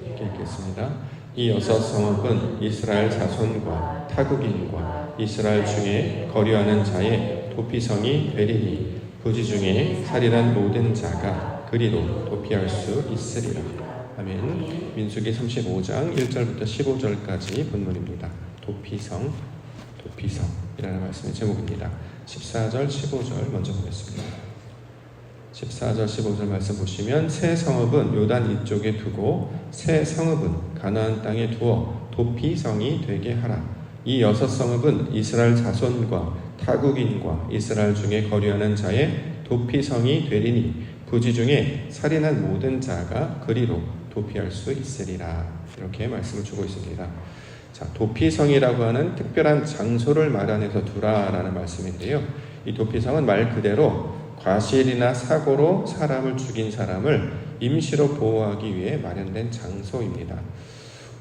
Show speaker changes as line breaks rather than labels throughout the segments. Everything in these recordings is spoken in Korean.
함께 읽겠습니다. 이 여섯 성읍은 이스라엘 자손과 타국인과 이스라엘 중에 거류하는 자의 도피성이 되리니 부지 중에 살인한 모든 자가 그리로 도피할 수 있으리라. 아멘. 민수기 35장 1절부터 15절까지 본문입니다. 도피성이라는 말씀의 제목입니다. 14절, 15절 먼저 보겠습니다. 14절, 15절 말씀 보시면 새 성읍은 요단 이쪽에 두고 새 성읍은 가나안 땅에 두어 도피성이 되게 하라. 이 여섯 성읍은 이스라엘 자손과 타국인과 이스라엘 중에 거류하는 자의 도피성이 되리니 부지 중에 살인한 모든 자가 그리로 도피할 수 있으리라. 이렇게 말씀을 주고 있습니다. 자, 도피성이라고 하는 특별한 장소를 마련해서 두라라는 말씀인데요. 이 도피성은 말 그대로 과실이나 사고로 사람을 죽인 사람을 임시로 보호하기 위해 마련된 장소입니다.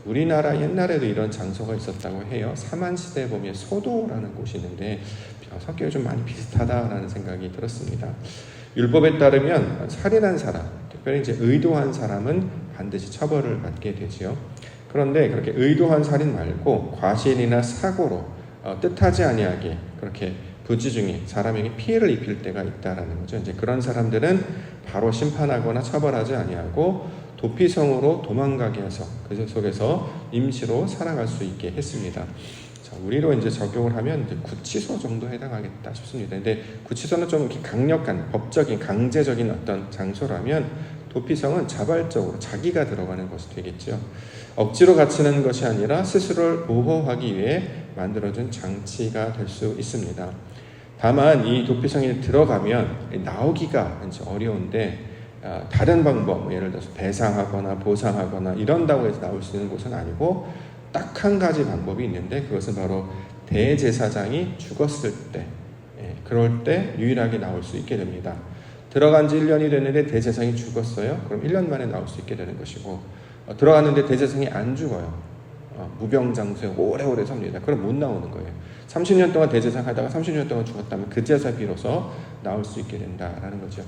우리나라 옛날에도 이런 장소가 있었다고 해요. 삼한시대에 보면 소도라는 곳이 있는데 성격이 좀 많이 비슷하다라는 생각이 들었습니다. 율법에 따르면 살인한 사람, 특별히 이제 의도한 사람은 반드시 처벌을 받게 되지요. 그런데 그렇게 의도한 살인 말고 과실이나 사고로 뜻하지 아니하게 그렇게 부지 중에 사람에게 피해를 입힐 때가 있다라는 거죠. 이제 그런 사람들은 바로 심판하거나 처벌하지 아니하고 도피성으로 도망가게 해서 그 속에서 임시로 살아갈 수 있게 했습니다. 자, 우리로 이제 적용을 하면 이제 구치소 정도 해당하겠다 싶습니다. 근데 구치소는 좀 이렇게 강력한 법적인 강제적인 어떤 장소라면 도피성은 자발적으로 자기가 들어가는 것이 되겠죠. 억지로 갇히는 것이 아니라 스스로를 보호하기 위해 만들어준 장치가 될 수 있습니다. 다만 이 도피성에 들어가면 나오기가 이제 어려운데 다른 방법, 예를 들어서 배상하거나 보상하거나 이런다고 해서 나올 수 있는 곳은 아니고 딱 한 가지 방법이 있는데 그것은 바로 대제사장이 죽었을 때, 그럴 때 유일하게 나올 수 있게 됩니다. 들어간 지 1년이 됐는데 대제사장이 죽었어요. 그럼 1년 만에 나올 수 있게 되는 것이고 들어갔는데 대제사장이 안 죽어요. 무병장수에 오래오래 섭니다. 그럼 못 나오는 거예요. 30년 동안 대제사장 하다가 30년 동안 죽었다면 그제서 비로소 나올 수 있게 된다라는 거죠.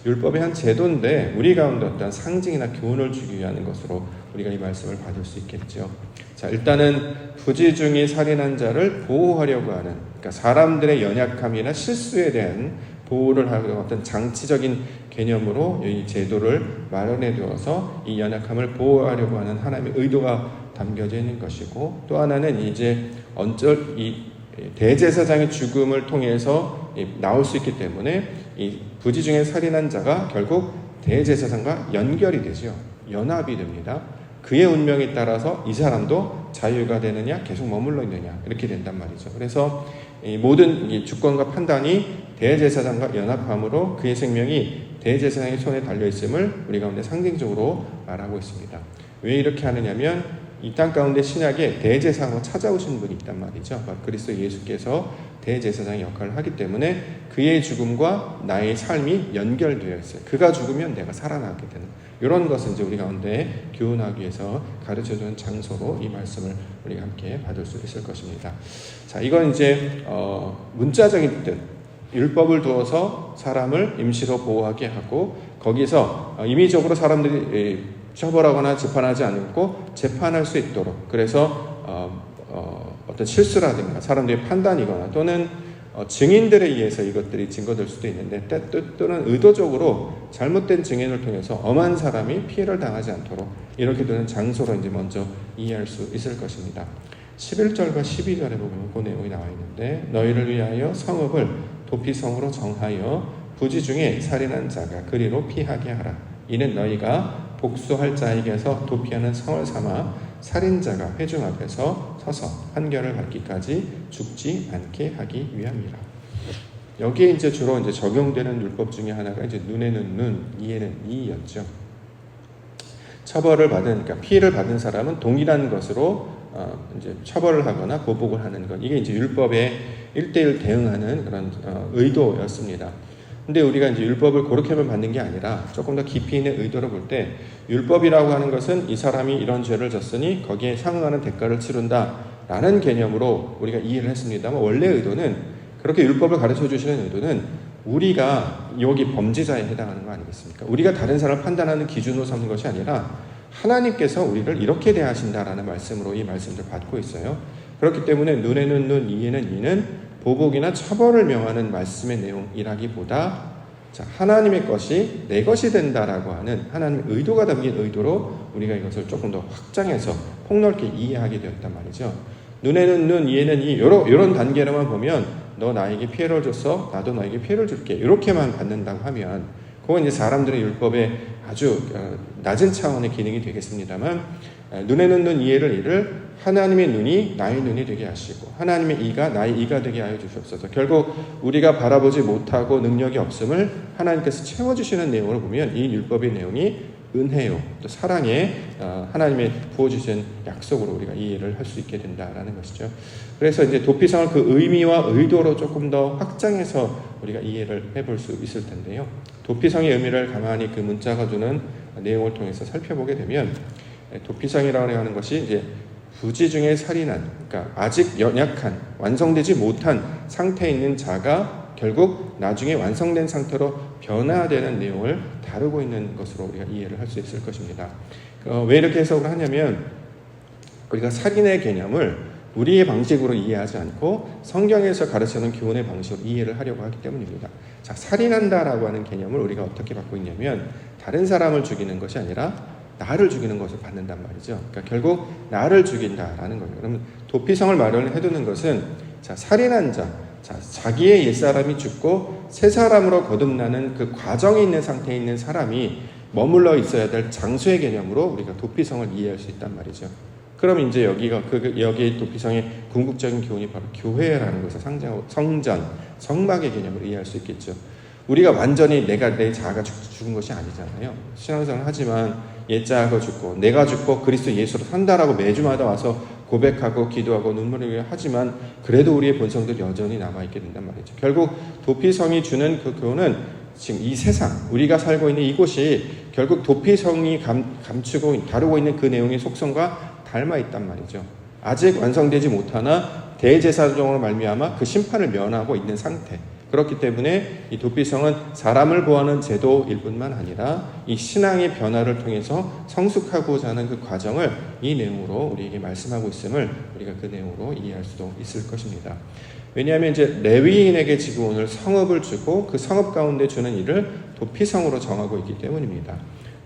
율법의 한 제도인데 우리 가운데 어떤 상징이나 교훈을 주기 위한 것으로 우리가 이 말씀을 받을 수 있겠죠. 자, 일단은 부지 중에 살인한 자를 보호하려고 하는, 그러니까 사람들의 연약함이나 실수에 대한 보호를 하는 어떤 장치적인 개념으로 이 제도를 마련해 두어서 이 연약함을 보호하려고 하는 하나님의 의도가 담겨져 있는 것이고, 또 하나는 이제 이 대제사장의 죽음을 통해서 나올 수 있기 때문에 이 부지 중에 살인한 자가 결국 대제사장과 연결이 되죠. 연합이 됩니다. 그의 운명에 따라서 이 사람도 자유가 되느냐 계속 머물러 있느냐 이렇게 된단 말이죠. 그래서 이 모든 이 주권과 판단이 대제사장과 연합함으로 그의 생명이 대제사장의 손에 달려있음을 우리 가운데 상징적으로 말하고 있습니다. 왜 이렇게 하느냐면 이 땅 가운데 신약에 대제사장으로 찾아오신 분이 있단 말이죠. 그리스도 예수께서 대제사장의 역할을 하기 때문에 그의 죽음과 나의 삶이 연결되어 있어요. 그가 죽으면 내가 살아나게 되는 이런 것을 이제 우리 가운데 교훈하기 위해서 가르쳐주는 장소로 이 말씀을 우리가 함께 받을 수 있을 것입니다. 자, 이건 이제 문자적인 뜻, 율법을 두어서 사람을 임시로 보호하게 하고 거기서 임의적으로 사람들이 처벌하거나 재판하지 않고 재판할 수 있도록, 그래서 어떤 실수라든가 사람들의 판단이거나 또는 증인들에 의해서 이것들이 증거될 수도 있는데 또는 의도적으로 잘못된 증인을 통해서 엄한 사람이 피해를 당하지 않도록 이렇게 되는 장소로 이제 먼저 이해할 수 있을 것입니다. 11절과 12절에 보면 그 내용이 나와 있는데 너희를 위하여 성읍을 도피성으로 정하여 부지 중에 살인한 자가 그리로 피하게 하라. 이는 너희가 복수할 자에게서 도피하는 성을 삼아 살인자가 회중 앞에서 서서 판결을 받기까지 죽지 않게 하기 위함이라. 여기에 이제 주로 이제 적용되는 율법 중에 하나가 이제 눈에는 눈, 이에는 이였죠. 처벌을 받은, 그러니까 피해를 받은 사람은 동일한 것으로 이제 처벌을 하거나 보복을 하는 것. 이게 이제 율법에 1:1 대응하는 그런 의도였습니다. 근데 우리가 이제 율법을 그렇게만 받는 게 아니라 조금 더 깊이 있는 의도를 볼 때 율법이라고 하는 것은 이 사람이 이런 죄를 졌으니 거기에 상응하는 대가를 치른다라는 개념으로 우리가 이해를 했습니다만 원래 의도는 그렇게 율법을 가르쳐 주시는 의도는 우리가 여기 범죄자에 해당하는 거 아니겠습니까? 우리가 다른 사람을 판단하는 기준으로 삼는 것이 아니라 하나님께서 우리를 이렇게 대하신다라는 말씀으로 이 말씀을 받고 있어요. 그렇기 때문에 눈에는 눈, 이에는 이는 보복이나 처벌을 명하는 말씀의 내용이라기보다 하나님의 것이 내 것이 된다라고 하는 하나님의 의도가 담긴 의도로 우리가 이것을 조금 더 확장해서 폭넓게 이해하게 되었단 말이죠. 눈에는 눈, 이에는 이 이런 단계로만 보면 너 나에게 피해를 줬어, 나도 너에게 피해를 줄게 이렇게만 받는다고 하면 그건 이제 사람들의 율법의 아주 낮은 차원의 기능이 되겠습니다만 눈에는 눈, 이에를 이를 하나님의 눈이 나의 눈이 되게 하시고 하나님의 이가 나의 이가 되게 하여 주시옵소서. 결국 우리가 바라보지 못하고 능력이 없음을 하나님께서 채워주시는 내용으로 보면 이 율법의 내용이 은혜요 또 사랑에 하나님의 부어주신 약속으로 우리가 이해를 할 수 있게 된다라는 것이죠. 그래서 이제 도피성을 그 의미와 의도로 조금 더 확장해서 우리가 이해를 해볼 수 있을 텐데요. 도피성의 의미를 가만히 그 문자가 주는 내용을 통해서 살펴보게 되면 도피성이라고 하는 것이 이제 부지 중에 살인한, 그러니까 아직 연약한, 완성되지 못한 상태에 있는 자가 결국 나중에 완성된 상태로 변화되는 내용을 다루고 있는 것으로 우리가 이해를 할 수 있을 것입니다. 왜 이렇게 해석을 하냐면 우리가 살인의 개념을 우리의 방식으로 이해하지 않고 성경에서 가르치는 교훈의 방식으로 이해를 하려고 하기 때문입니다. 자, 살인한다라고 하는 개념을 우리가 어떻게 받고 있냐면 다른 사람을 죽이는 것이 아니라 나를 죽이는 것을 받는단 말이죠. 그러니까 결국 나를 죽인다라는 거예요. 그러면 도피성을 마련해 두는 것은 살인한 자기의 옛사람이 죽고 새 사람으로 거듭나는 그 과정에 있는 상태에 있는 사람이 머물러 있어야 될 장소의 개념으로 우리가 도피성을 이해할 수 있단 말이죠. 그럼 이제 여기에 도피성의 궁극적인 교훈이 바로 교회라는 것을 상징하고 성전, 성막의 개념으로 이해할 수 있겠죠. 우리가 완전히 내 자아가 죽은 것이 아니잖아요. 신앙생활을 하지만 옛자아가 죽고 내가 죽고 그리스도 예수로 산다라고 매주마다 와서 고백하고 기도하고 눈물을 흘리고 하지만 그래도 우리의 본성들이 여전히 남아있게 된단 말이죠. 결국 도피성이 주는 그 교훈은 지금 이 세상 우리가 살고 있는 이곳이 결국 도피성이 감추고 다루고 있는 그 내용의 속성과 닮아있단 말이죠. 아직 완성되지 못하나 대제사장으로 말미암아 그 심판을 면하고 있는 상태. 그렇기 때문에 이 도피성은 사람을 보호하는 제도일 뿐만 아니라 이 신앙의 변화를 통해서 성숙하고자 하는 그 과정을 이 내용으로 우리에게 말씀하고 있음을 우리가 그 내용으로 이해할 수도 있을 것입니다. 왜냐하면 이제 레위인에게 지금 오늘 성읍을 주고 그 성읍 가운데 주는 일을 도피성으로 정하고 있기 때문입니다.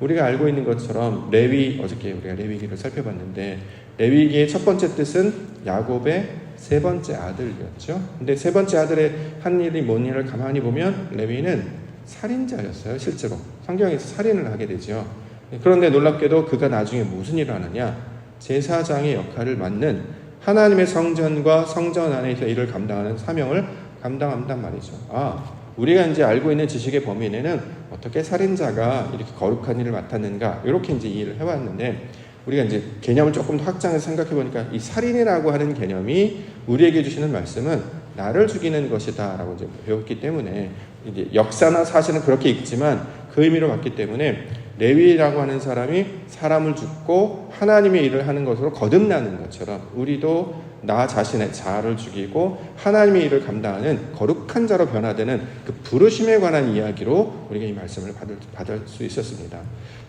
우리가 알고 있는 것처럼 어저께 우리가 레위기를 살펴봤는데 레위기의 첫 번째 뜻은 야곱의 세 번째 아들이었죠. 근데 세 번째 아들의 한 일이 뭔 일을 가만히 보면 레위는 살인자였어요. 실제로 성경에서 살인을 하게 되죠. 그런데 놀랍게도 그가 나중에 무슨 일을 하느냐, 제사장의 역할을 맡는 하나님의 성전과 성전 안에서 일을 감당하는 사명을 감당한단 말이죠. 우리가 이제 알고 있는 지식의 범위 내는 어떻게 살인자가 이렇게 거룩한 일을 맡았는가 이렇게 이제 이해를 해왔는데 우리가 이제 개념을 조금 더 확장해서 생각해 보니까 이 살인이라고 하는 개념이 우리에게 주시는 말씀은 나를 죽이는 것이다라고 이제 배웠기 때문에 이제 역사나 사실은 그렇게 읽지만 그 의미로 봤기 때문에 레위라고 하는 사람이 사람을 죽고 하나님의 일을 하는 것으로 거듭나는 것처럼 우리도 나 자신의 자아를 죽이고 하나님의 일을 감당하는 거룩한 자로 변화되는 그 부르심에 관한 이야기로 우리가 이 말씀을 받을 수 있었습니다.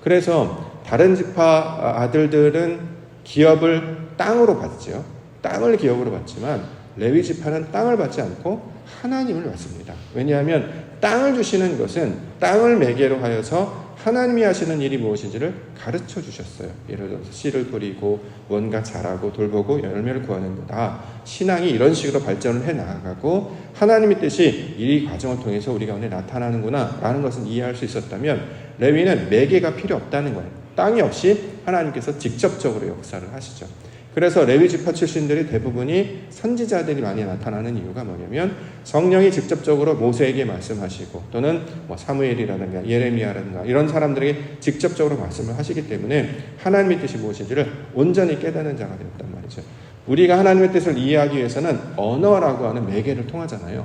그래서 다른 지파 아들들은 기업을 땅으로 받죠. 땅을 기업으로 받지만 레위 지파는 땅을 받지 않고 하나님을 받습니다. 왜냐하면 땅을 주시는 것은 땅을 매개로 하여서 하나님이 하시는 일이 무엇인지를 가르쳐 주셨어요. 예를 들어서 씨를 뿌리고 뭔가 자라고 돌보고 열매를 구하는 거다. 신앙이 이런 식으로 발전을 해 나가고 하나님의 뜻이 이 과정을 통해서 우리 가운데 나타나는구나 라는 것을 이해할 수 있었다면 레위는 매개가 필요 없다는 거예요. 땅이 없이 하나님께서 직접적으로 역사를 하시죠. 그래서 레위 지파 출신들이 대부분이 선지자들이 많이 나타나는 이유가 뭐냐면 성령이 직접적으로 모세에게 말씀하시고 또는 사무엘이라든가 예레미야라든가 이런 사람들에게 직접적으로 말씀을 하시기 때문에 하나님의 뜻이 무엇인지를 온전히 깨닫는 자가 되었단 말이죠. 우리가 하나님의 뜻을 이해하기 위해서는 언어라고 하는 매개를 통하잖아요.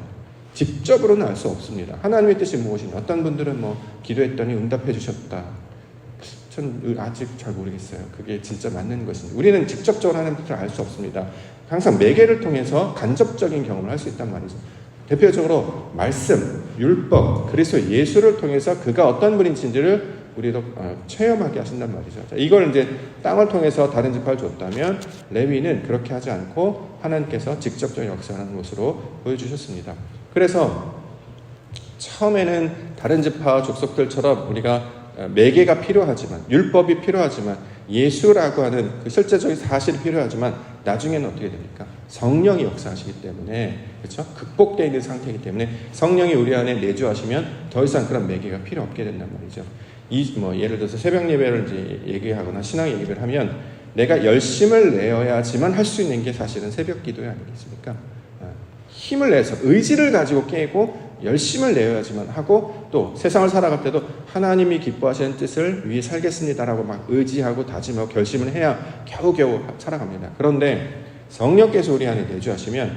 직접으로는 알 수 없습니다. 하나님의 뜻이 무엇인가. 어떤 분들은 기도했더니 응답해 주셨다. 저는 아직 잘 모르겠어요. 그게 진짜 맞는 것인지. 우리는 직접적으로 하나님의 뜻을 알 수 없습니다. 항상 매개를 통해서 간접적인 경험을 할 수 있단 말이죠. 대표적으로 말씀, 율법, 그리스도 예수를 통해서 그가 어떤 분인지를 우리도 체험하게 하신단 말이죠. 자, 이걸 이제 땅을 통해서 다른 지파를 줬다면 레위는 그렇게 하지 않고 하나님께서 직접적인 역사하는 것으로 보여주셨습니다. 그래서 처음에는 다른 지파 족속들처럼 우리가 매개가 필요하지만, 율법이 필요하지만, 예수라고 하는 그 실제적인 사실이 필요하지만 나중에는 어떻게 됩니까? 성령이 역사하시기 때문에, 그렇죠? 극복되어 있는 상태이기 때문에 성령이 우리 안에 내주하시면 더 이상 그런 매개가 필요 없게 된단 말이죠. 예를 들어서 새벽 예배를 이제 얘기하거나 신앙 예배를 하면 내가 열심을 내어야지만 할 수 있는 게 사실은 새벽 기도회 아니겠습니까? 힘을 내서 의지를 가지고 깨고 열심을 내어야지만 하고, 또 세상을 살아갈 때도 하나님이 기뻐하시는 뜻을 위해 살겠습니다라고 막 의지하고 다짐하고 결심을 해야 겨우겨우 살아갑니다. 그런데 성령께서 우리 안에 내주하시면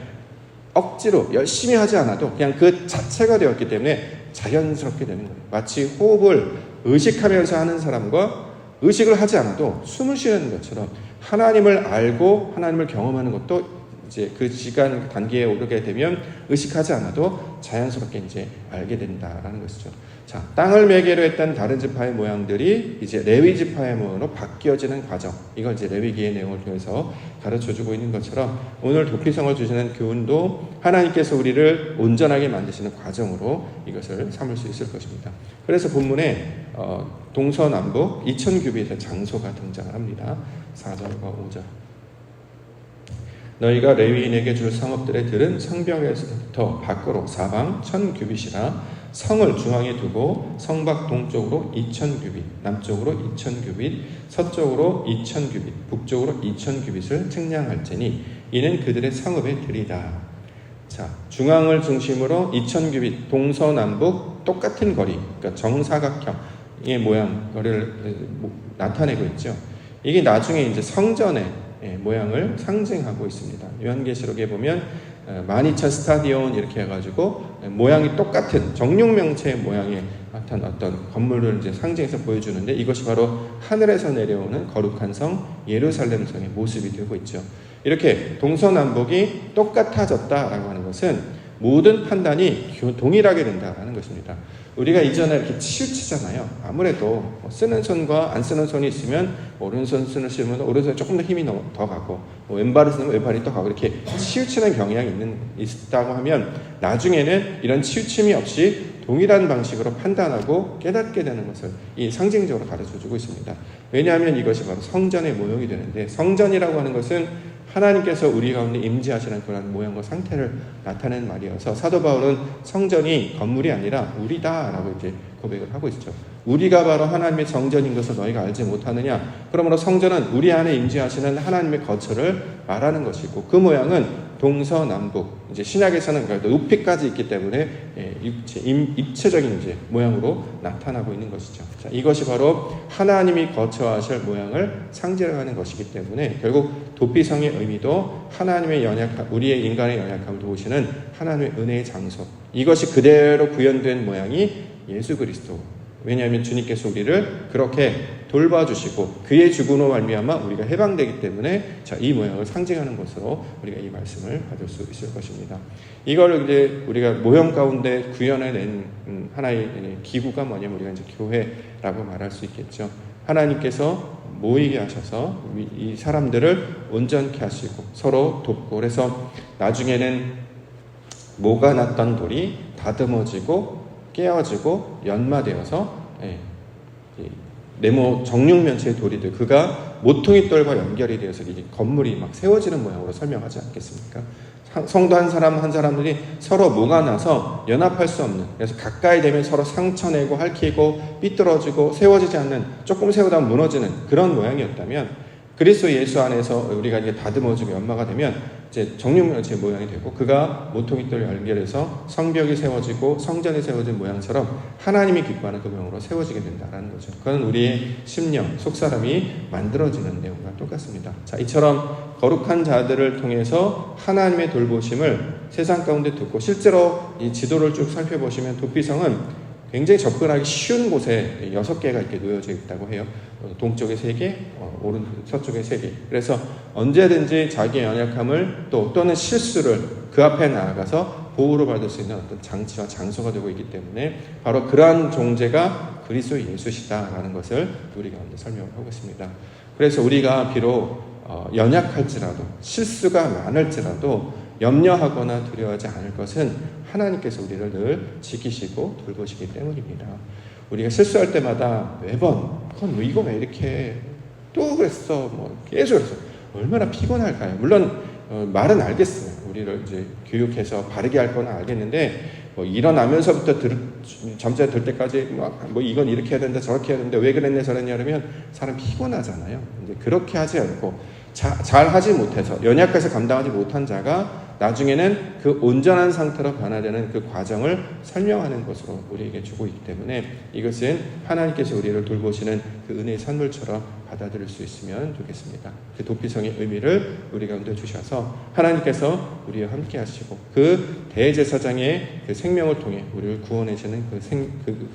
억지로 열심히 하지 않아도 그냥 그 자체가 되었기 때문에 자연스럽게 되는 거예요. 마치 호흡을 의식하면서 하는 사람과 의식을 하지 않아도 숨을 쉬는 것처럼 하나님을 알고 하나님을 경험하는 것도 이제 그 시간 단계에 오르게 되면 의식하지 않아도 자연스럽게 이제 알게 된다라는 것이죠. 자, 땅을 매개로 했던 다른 지파의 모양들이 이제 레위 지파의 모양으로 바뀌어지는 과정. 이걸 이제 레위기의 내용을 통해서 가르쳐주고 있는 것처럼 오늘 도피성을 주시는 교훈도 하나님께서 우리를 온전하게 만드시는 과정으로 이것을 삼을 수 있을 것입니다. 그래서 본문에 동서남북 2000규빗의 장소가 등장을 합니다. 4절과 5절. 너희가 레위인에게 줄 성읍들의 들은 성벽에서부터 밖으로 사방 1000규빗이라 성을 중앙에 두고 성밖 동쪽으로 2000규빗, 남쪽으로 2000규빗, 서쪽으로 2000규빗, 북쪽으로 2000규빗을 측량할지니 이는 그들의 성읍의 들이다. 자, 중앙을 중심으로 2000규빗, 동서남북 똑같은 거리, 그러니까 정사각형의 모양을 나타내고 있죠. 이게 나중에 이제 성전의 모양을 상징하고 있습니다. 요한계시록에 보면 12,000 스타디온 이렇게 해가지고 모양이 똑같은 정육명체의 모양의 어떤 건물을 이제 상징해서 보여주는데, 이것이 바로 하늘에서 내려오는 거룩한 성 예루살렘 성의 모습이 되고 있죠. 이렇게 동서남북이 똑같아졌다라고 하는 것은 모든 판단이 동일하게 된다라는 것입니다. 우리가 이전에 이렇게 치우치잖아요. 아무래도 쓰는 손과 안 쓰는 손이 있으면 오른손 쓰면 오른손에 조금 더 힘이 더 가고, 왼발을 쓰면 왼발이 더 가고, 이렇게 치우치는 경향이 있다고 하면 나중에는 이런 치우침이 없이 동일한 방식으로 판단하고 깨닫게 되는 것을 이 상징적으로 가르쳐주고 있습니다. 왜냐하면 이것이 바로 성전의 모형이 되는데, 성전이라고 하는 것은 하나님께서 우리 가운데 임재하시는 그런 모양과 상태를 나타내는 말이어서 사도 바울은 성전이 건물이 아니라 우리다라고 이제 고백을 하고 있죠. 우리가 바로 하나님의 성전인 것을 너희가 알지 못하느냐? 그러므로 성전은 우리 안에 임재하시는 하나님의 거처를 말하는 것이고, 그 모양은 동서남북, 이제 신약에서는 높이까지 있기 때문에 입체적인 이제 모양으로 나타나고 있는 것이죠. 자, 이것이 바로 하나님이 거처하실 모양을 상징하는 것이기 때문에 결국 도피성의 의미도 하나님의 우리의 인간의 연약함을 도우시는 하나님의 은혜의 장소, 이것이 그대로 구현된 모양이 예수 그리스도. 왜냐하면 주님께서 우리를 그렇게 돌봐주시고 그의 죽음으로 말미암아 우리가 해방되기 때문에 이 모양을 상징하는 것으로 우리가 이 말씀을 받을 수 있을 것입니다. 이걸 이제 우리가 모형 가운데 구현해낸 하나의 기구가 뭐냐면 우리가 이제 교회라고 말할 수 있겠죠. 하나님께서 모이게 하셔서 이 사람들을 온전케 하시고 서로 돕고, 그래서 나중에는 모가 났던 돌이 다듬어지고 깨어지고 연마되어서 네모 정육면체의 돌이들, 그가 모퉁이 돌과 연결이 되어서 이 건물이 막 세워지는 모양으로 설명하지 않겠습니까? 성도 한 사람 한 사람들이 서로 모가 나서 연합할 수 없는, 그래서 가까이 되면 서로 상처내고 핥히고 삐뚤어지고 세워지지 않는, 조금 세우다 무너지는 그런 모양이었다면, 그리스도 예수 안에서 우리가 이게 다듬어지고 연마가 되면 이제 정육면체 모양이 되고, 그가 모퉁이돌을 연결해서 성벽이 세워지고 성전이 세워진 모양처럼 하나님이 기뻐하는 그 모양으로 세워지게 된다라는 거죠. 그건 우리의 심령, 속사람이 만들어지는 내용과 똑같습니다. 자, 이처럼 거룩한 자들을 통해서 하나님의 돌보심을 세상 가운데 듣고, 실제로 이 지도를 쭉 살펴보시면 도피성은 굉장히 접근하기 쉬운 곳에 6개가 이렇게 놓여져 있다고 해요. 동쪽에 3개, 서쪽에 3개. 그래서 언제든지 자기의 연약함을 또는 실수를 그 앞에 나아가서 보호를 받을 수 있는 어떤 장치와 장소가 되고 있기 때문에 바로 그러한 존재가 그리스도 예수시다라는 것을 우리가 오늘 설명을 하고 있습니다. 그래서 우리가 비록 연약할지라도 실수가 많을지라도 염려하거나 두려워하지 않을 것은 하나님께서 우리를 늘 지키시고 돌보시기 때문입니다. 우리가 실수할 때마다 매번 그건 이거 왜 이렇게 또 그랬어 계속 그랬어 얼마나 피곤할까요? 물론 말은 알겠어요. 우리를 이제 교육해서 바르게 할 건 알겠는데 일어나면서부터 잠자리 들 때까지 이건 이렇게 해야 된다 저렇게 해야 된다 왜 그랬냐 저랬냐 그러면 사람 피곤하잖아요. 근데 그렇게 하지 않고 잘 하지 못해서 연약해서 감당하지 못한 자가 나중에는 그 온전한 상태로 변화되는 그 과정을 설명하는 것으로 우리에게 주고 있기 때문에 이것은 하나님께서 우리를 돌보시는 그 은혜의 선물처럼 받아들일 수 있으면 좋겠습니다. 그 도피성의 의미를 우리 가운데 주셔서 하나님께서 우리와 함께 하시고 그 대제사장의 그 생명을 통해 우리를 구원해 주는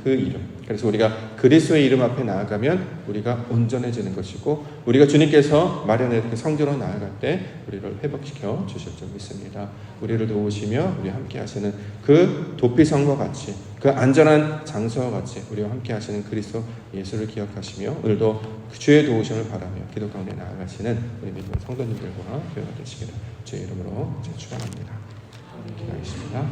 그 이름, 그래서 우리가 그리스도의 이름 앞에 나아가면 우리가 온전해지는 것이고 우리가 주님께서 마련해 그 성전으로 나아갈 때 우리를 회복시켜 주실 줄 믿습니다. 우리를 도우시며 우리와 함께 하시는 그 도피성과 같이 그 안전한 장소와 같이 우리와 함께 하시는 그리스도 예수를 기억하시며 오늘도 주의 도우심을 바라며 기도 가운데 나아가시는 우리 믿는 성도님들과 교회가 되시기를 주의 이름으로 축원합니다. 기도하겠습니다.